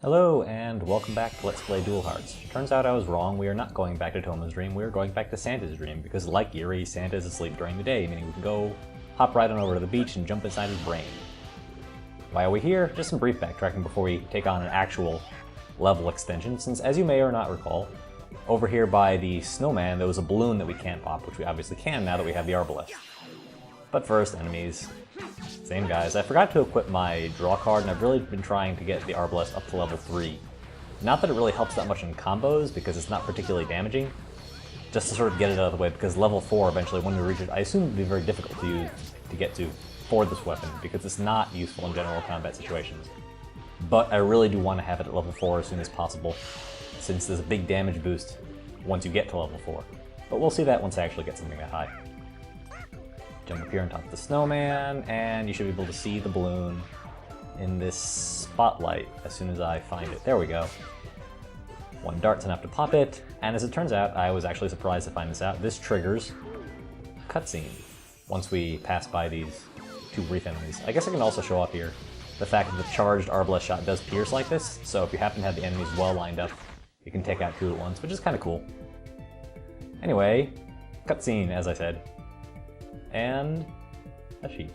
Hello, and welcome back to Let's Play Dual Hearts. Turns out I was wrong, we are not going back to Toma's dream, we are going back to Santa's dream, because like Yuri, Santa is asleep during the day, meaning we can go hop right on over to the beach and jump inside his brain. Why are we here? Just some brief backtracking before we take on an actual level extension, since as you may or not recall, over here by the snowman there was a balloon that we can't pop, which we obviously can now that we have the arbalest. But first, enemies. Same guys. I forgot to equip my draw card, and I've really been trying to get the arbalest up to level 3. Not that it really helps that much in combos, because it's not particularly damaging, just to sort of get it out of the way, because level 4 eventually, when we reach it, I assume it would be very difficult to use, to get to, for this weapon, because it's not useful in general combat situations. But I really do want to have it at level 4 as soon as possible, since there's a big damage boost once you get to level 4. But we'll see that once I actually get something that high. Jump up here on top of the snowman, and you should be able to see the balloon in this spotlight as soon as I find it. There we go. One dart's enough to pop it, and as it turns out, I was actually surprised to find this out. This triggers a cutscene once we pass by these two brief enemies. I guess I can also show up here the fact that the charged arbalest shot does pierce like this, so if you happen to have the enemies well lined up, you can take out two at once, which is kind of cool. Anyway, cutscene, as I said. And a sheep.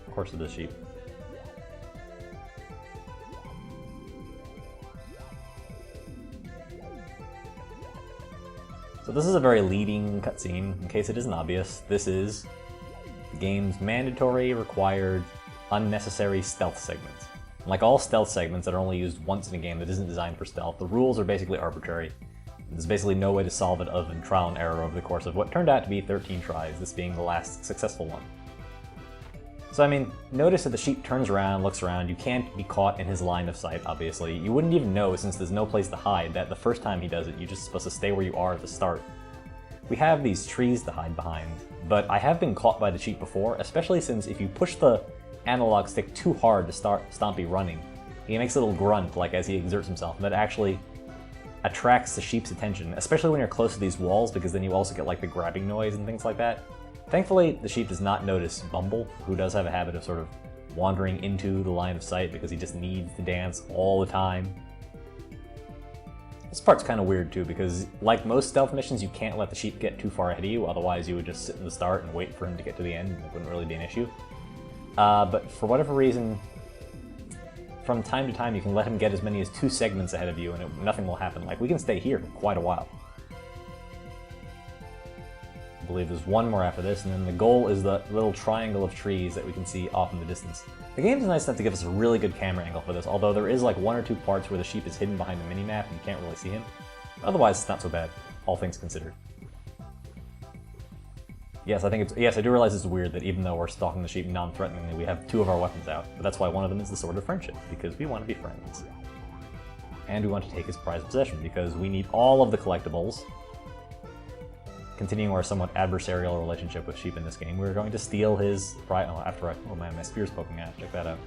Of course it is sheep. So this is a very leading cutscene, in case it isn't obvious. This is the game's mandatory, required, unnecessary stealth segments. Like all stealth segments that are only used once in a game that isn't designed for stealth, the rules are basically arbitrary. There's basically no way to solve it other than trial and error over the course of what turned out to be 13 tries, this being the last successful one. So I mean, notice that the sheep turns around, looks around, you can't be caught in his line of sight, obviously. You wouldn't even know, since there's no place to hide, that the first time he does it, you're just supposed to stay where you are at the start. We have these trees to hide behind, but I have been caught by the sheep before, especially since if you push the analog stick too hard to start Stompy running, he makes a little grunt, like as he exerts himself, and that actually attracts the sheep's attention, especially when you're close to these walls, because then you also get like the grabbing noise and things like that. Thankfully, the sheep does not notice Bumble, who does have a habit of sort of wandering into the line of sight because he just needs to dance all the time. This part's kind of weird too, because like most stealth missions, you can't let the sheep get too far ahead of you, otherwise you would just sit in the start and wait for him to get to the end, and it wouldn't really be an issue. But for whatever reason, from time to time, you can let him get as many as 2 segments ahead of you and nothing will happen. Like, we can stay here for quite a while. I believe there's one more after this, and then the goal is the little triangle of trees that we can see off in the distance. The game's nice enough to give us a really good camera angle for this, although there is like 1 or 2 parts where the sheep is hidden behind the minimap and you can't really see him. Otherwise, it's not so bad, all things considered. Yes, I do realize it's weird that even though we're stalking the sheep non-threateningly, we have 2 of our weapons out. But that's why one of them is the Sword of Friendship, because we want to be friends. And we want to take his prized possession, because we need all of the collectibles. Continuing our somewhat adversarial relationship with sheep in this game, we're going to steal his prize. Oh man, my spear's poking out. Check that out.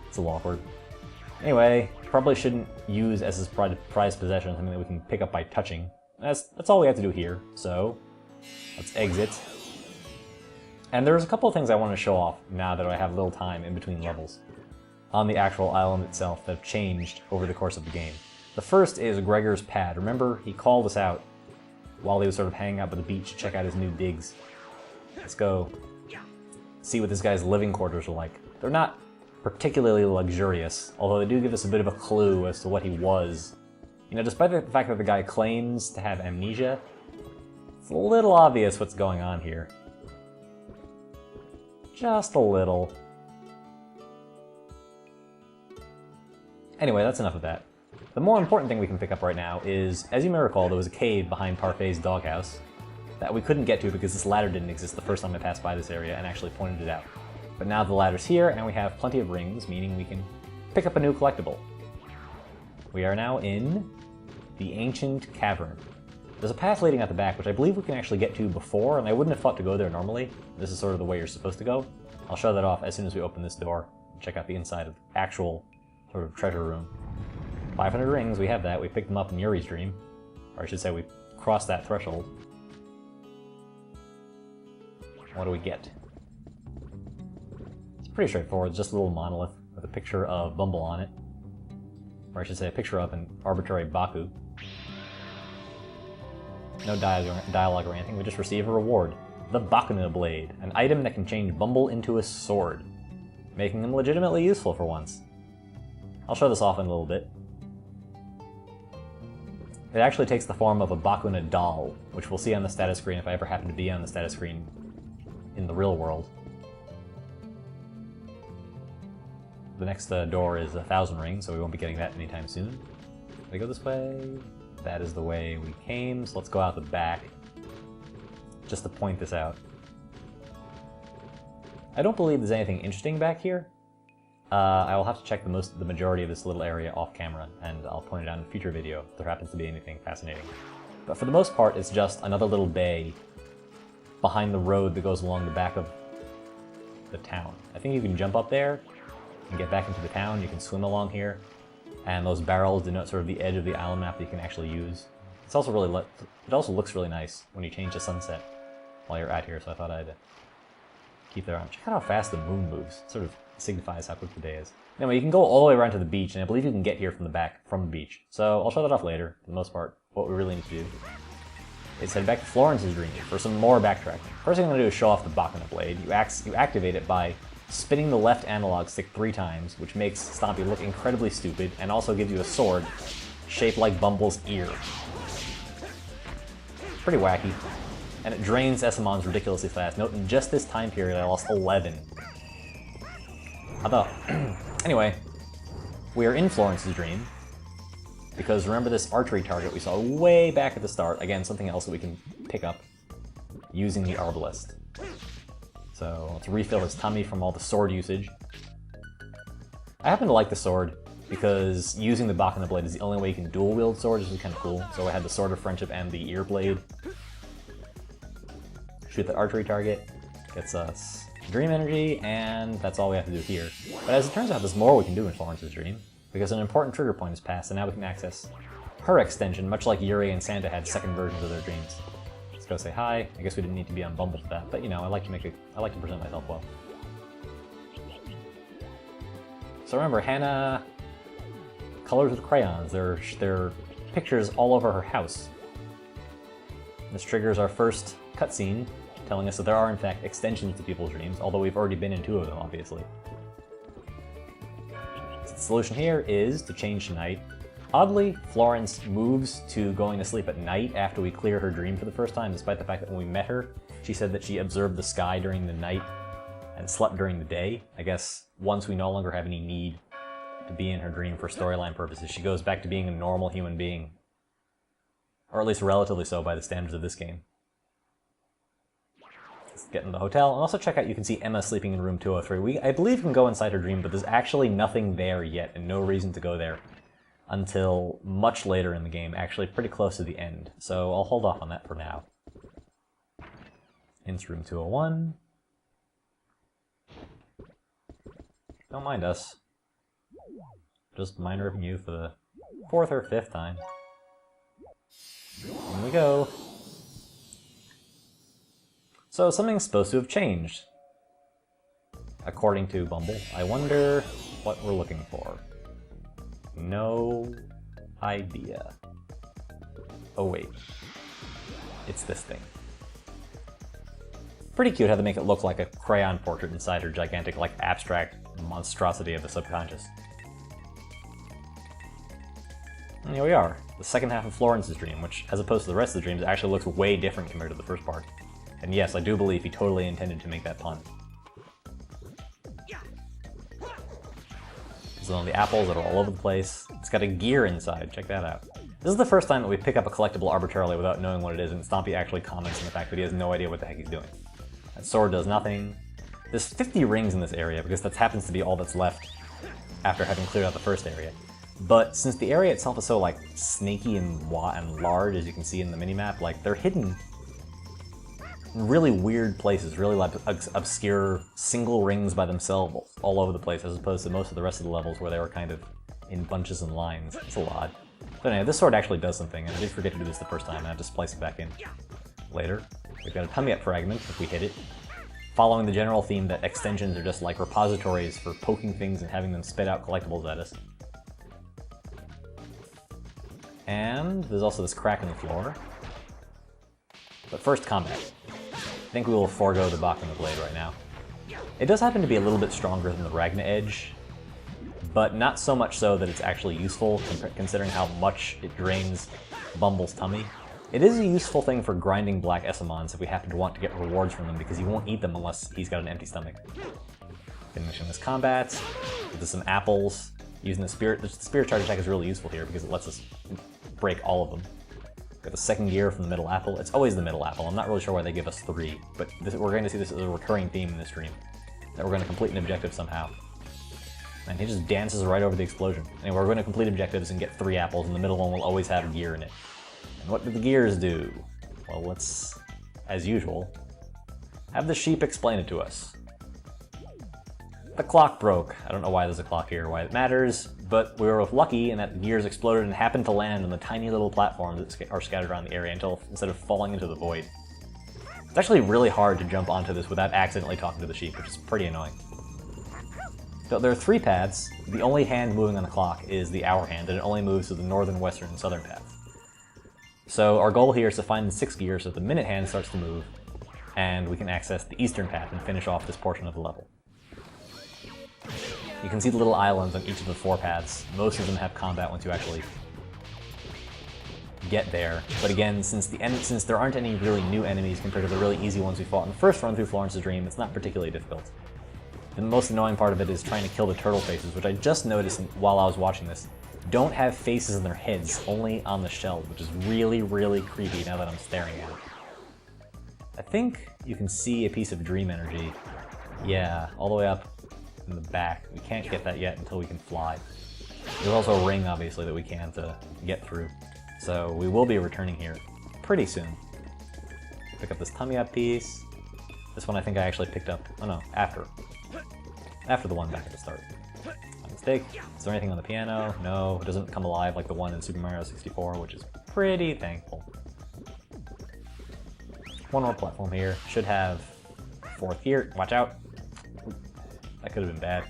It's a little awkward. Anyway, probably shouldn't use as his prized possession something that we can pick up by touching. That's all we have to do here, so let's exit. And there's a couple of things I want to show off now that I have little time in between levels on the actual island itself that have changed over the course of the game. The first is Gregor's pad. Remember, he called us out while he was sort of hanging out by the beach to check out his new digs. Let's go see what this guy's living quarters are like. They're not particularly luxurious, although they do give us a bit of a clue as to what he was. You know, despite the fact that the guy claims to have amnesia, it's a little obvious what's going on here. Just a little. Anyway, that's enough of that. The more important thing we can pick up right now is, as you may recall, there was a cave behind Parfait's doghouse that we couldn't get to because this ladder didn't exist the first time I passed by this area and actually pointed it out. But now the ladder's here and we have plenty of rings, meaning we can pick up a new collectible. We are now in the ancient cavern. There's a path leading out the back, which I believe we can actually get to before, and I wouldn't have thought to go there normally. This is sort of the way you're supposed to go. I'll show that off as soon as we open this door and check out the inside of the actual sort of treasure room. 500 rings, we have that. We picked them up in Yuri's dream. Or I should say we crossed that threshold. What do we get? It's pretty straightforward, just a little monolith with a picture of Bumble on it. Or I should say a picture of an arbitrary Baku. No dialogue or anything, we just receive a reward. The Bakuna Blade, an item that can change Bumble into a sword, making him legitimately useful for once. I'll show this off in a little bit. It actually takes the form of a Bakuna doll, which we'll see on the status screen if I ever happen to be on the status screen in the real world. The next door is 1,000 rings, so we won't be getting that anytime soon. Did I go this way? That is the way we came, so let's go out the back, just to point this out. I don't believe there's anything interesting back here. I will have to check the majority of this little area off camera, and I'll point it out in a future video if there happens to be anything fascinating. But for the most part, it's just another little bay behind the road that goes along the back of the town. I think you can jump up there and get back into the town. You can swim along here, and those barrels denote sort of the edge of the island map that you can actually use. It's also really it also looks really nice when you change to sunset while you're out here, so I thought I'd keep that on. Check out how fast the moon moves. It sort of signifies how quick the day is. Anyway, you can go all the way around to the beach, and I believe you can get here from the back, from the beach. So I'll show that off later. For the most part, what we really need to do is head back to Florence's dream for some more backtracking. First thing I'm going to do is show off the Bakuna Blade. You activate it by spinning the left analog stick 3 times, which makes Stompy look incredibly stupid, and also gives you a sword shaped like Bumble's ear. Pretty wacky. And it drains Esamons ridiculously fast. Note, in just this time period, I lost 11. Anyway, we are in Florence's dream, because remember this archery target we saw way back at the start? Again, something else that we can pick up using the Arbalest. So let's refill his tummy from all the sword usage. I happen to like the sword because using the Bakuna Blade is the only way you can dual wield swords, which is kind of cool. So I had the Sword of Friendship and the Ear Blade. Shoot that archery target, gets us dream energy, and that's all we have to do here. But as it turns out, there's more we can do in Florence's dream, because an important trigger point is passed, and now we can access her extension, much like Yuri and Santa had second versions of their dreams. Let's go say hi. I guess we didn't need to be on Bumble for that, but you know, I like to present myself well. So remember, Hannah colors with crayons. There are pictures all over her house. This triggers our first cutscene, telling us that there are in fact extensions to people's dreams, although we've already been in 2 of them, obviously. So the solution here is to change to night. Oddly, Florence moves to going to sleep at night after we clear her dream for the first time, despite the fact that when we met her, she said that she observed the sky during the night and slept during the day. I guess once we no longer have any need to be in her dream for storyline purposes, she goes back to being a normal human being. Or at least relatively so by the standards of this game. Let's get in the hotel, and also check out, you can see Emma sleeping in room 203. I believe we can go inside her dream, but there's actually nothing there yet, and no reason to go there until much later in the game, actually pretty close to the end. So I'll hold off on that for now. Into room 201. Don't mind us. Just mind ripping you for the 4th or 5th time. In we go. So something's supposed to have changed, according to Bumble. I wonder what we're looking for. No idea. Oh wait, it's this thing. Pretty cute how they make it look like a crayon portrait inside her gigantic, like, abstract monstrosity of the subconscious. And here we are, the second half of Florence's dream, which, as opposed to the rest of the dreams, actually looks way different compared to the first part. And yes, I do believe he totally intended to make that pun. So the apples that are all over the place. It's got a gear inside, check that out. This is the first time that we pick up a collectible arbitrarily without knowing what it is, and Stompy actually comments on the fact that he has no idea what the heck he's doing. That sword does nothing. There's 50 rings in this area, because that happens to be all that's left after having cleared out the first area. But since the area itself is so, like, snaky and large, as you can see in the minimap, like, they're hidden in really weird places, really, like, obscure single rings by themselves all over the place, as opposed to most of the rest of the levels where they were kind of in bunches and lines. It's a lot. But anyway, this sword actually does something, and I did forget to do this the first time, and I just splice it back in later. We've got a tummy up fragment if we hit it. following the general theme that extensions are just like repositories for poking things and having them spit out collectibles at us. And there's also this crack in the floor. But first, combat. I think we will forego the Bakuna blade right now. It does happen to be a little bit stronger than the Ragna Edge, but not so much so that it's actually useful, considering how much it drains Bumble's tummy. It is a useful thing for grinding black Essamons if we happen to want to get rewards from them, because he won't eat them unless he's got an empty stomach. Finishing this combat, with some apples, using the spirit charge attack is really useful here because it lets us break all of them. Got the second gear from the middle apple. It's always the middle apple. I'm not really sure why they give us 3, but we're going to see this as a recurring theme in this stream, that we're going to complete an objective somehow. And he just dances right over the explosion. Anyway, we're going to complete objectives and get 3 apples, and the middle one will always have a gear in it. And what do the gears do? Well, let's, as usual, have the sheep explain it to us. The clock broke. I don't know why there's a clock here or why it matters, but we were lucky in that the gears exploded and happened to land on the tiny little platforms that are scattered around the area instead of falling into the void. It's actually really hard to jump onto this without accidentally talking to the sheep, which is pretty annoying. So there are 3 paths. The only hand moving on the clock is the hour hand, and it only moves to the northern, western, and southern paths. So our goal here is to find the 6 gears so that the minute hand starts to move, and we can access the eastern path and finish off this portion of the level. You can see the little islands on each of the 4 paths. Most of them have combat once you actually get there. But again, since there aren't any really new enemies compared to the really easy ones we fought in the first run through Florence's Dream, it's not particularly difficult. The most annoying part of it is trying to kill the turtle faces, which I just noticed while I was watching this. Don't have faces in their heads, only on the shells, which is really, really creepy now that I'm staring at it. I think you can see a piece of dream energy. Yeah, all the way up in the back. We can't get that yet until we can fly. There's also a ring, obviously, that we can't get through. So we will be returning here pretty soon. Pick up this tummy up piece. This one I think I actually picked up, oh no, after the one back at the start. My mistake. Is there anything on the piano? No, it doesn't come alive like the one in Super Mario 64, which is pretty thankful. One more platform here. Should have 4th gear. Watch out. That could have been bad.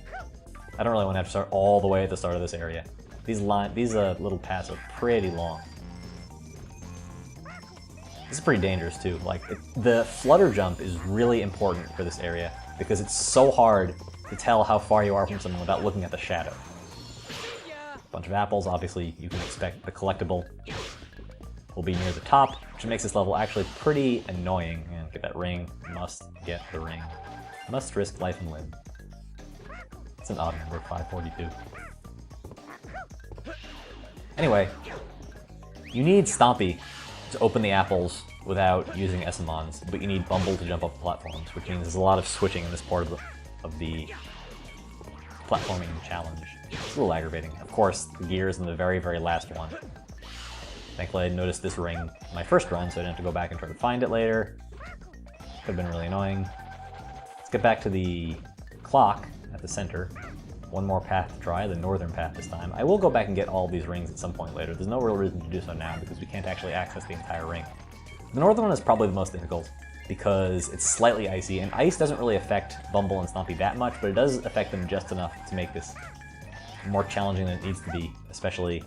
I don't really want to have to start all the way at the start of this area. These little paths are pretty long. This is pretty dangerous too. Like, the flutter jump is really important for this area because it's so hard to tell how far you are from someone without looking at the shadow. Bunch of apples, obviously you can expect the collectible will be near the top, which makes this level actually pretty annoying. And get that ring, must get the ring. Must risk life and limb. It's an odd number, 542. Anyway, you need Stompy to open the apples without using Essamons, but you need Bumble to jump up the platforms, which means there's a lot of switching in this part of the platforming challenge. It's a little aggravating. Of course, the gear is in the very, very last one. Thankfully I noticed this ring my first run, so I didn't have to go back and try to find it later. Could have been really annoying. Let's get back to the clock at the center. One more path to try, the northern path this time. I will go back and get all these rings at some point later. There's no real reason to do so now because we can't actually access the entire ring. The northern one is probably the most difficult because it's slightly icy, and ice doesn't really affect Bumble and Stompy that much, but it does affect them just enough to make this more challenging than it needs to be, especially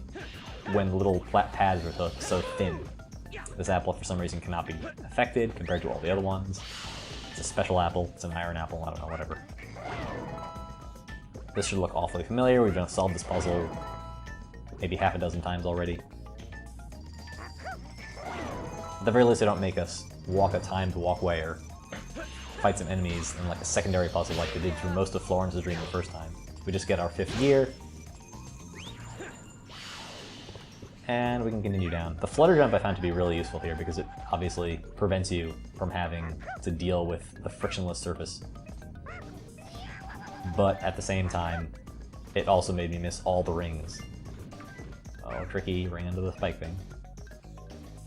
when the little flat pads are so thin. This apple, for some reason, cannot be affected compared to all the other ones. It's a special apple. It's an iron apple. I don't know, whatever. This should look awfully familiar. We've solved this puzzle maybe half a dozen times already. At the very least, they don't make us walk a time to walk away or fight some enemies in like a secondary puzzle like they did through most of Florence's Dream the first time. We just get our 5th gear, and we can continue down. The flutter jump I found to be really useful here because it obviously prevents you from having to deal with the frictionless surface. But at the same time, it also made me miss all the rings. Oh, tricky, ran into the spike thing.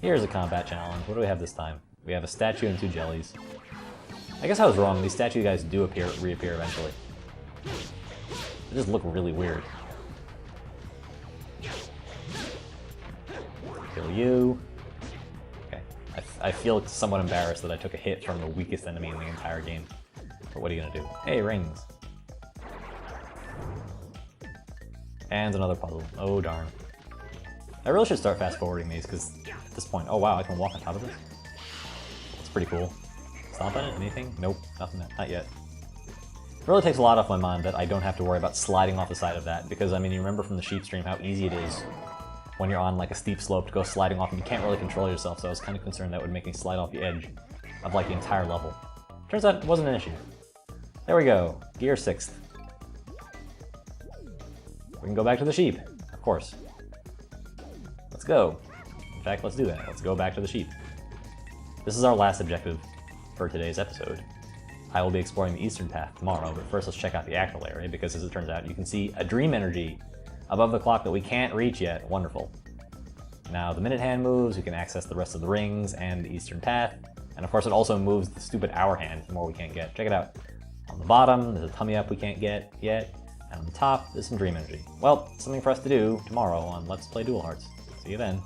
Here's a combat challenge. What do we have this time? We have a statue and 2 jellies. I guess I was wrong. These statue guys do reappear eventually. They just look really weird. Kill you. Okay. I feel somewhat embarrassed that I took a hit from the weakest enemy in the entire game. But what are you gonna do? Hey, rings. And another puzzle. Oh, darn. I really should start fast forwarding these, because at this point, oh wow, I can walk on top of this? It's pretty cool. Stomp on it? Anything? Nope, nothing, not yet. It really takes a lot off my mind that I don't have to worry about sliding off the side of that, because I mean, you remember from the sheep stream how easy it is when you're on like a steep slope to go sliding off and you can't really control yourself, so I was kind of concerned that would make me slide off the edge of like the entire level. Turns out it wasn't an issue. There we go, gear 6th. We can go back to the sheep, of course. Let's go. In fact, let's do that. Let's go back to the sheep. This is our last objective for today's episode. I will be exploring the eastern path tomorrow, but first let's check out the actual area, because as it turns out, you can see a dream energy above the clock that we can't reach yet. Wonderful. Now the minute hand moves, we can access the rest of the rings and the eastern path, and of course it also moves the stupid hour hand the more we can't get. Check it out. On the bottom, there's a tummy up we can't get yet, and on the top, there's some dream energy. Well, something for us to do tomorrow on Let's Play Dual Hearts. See you then.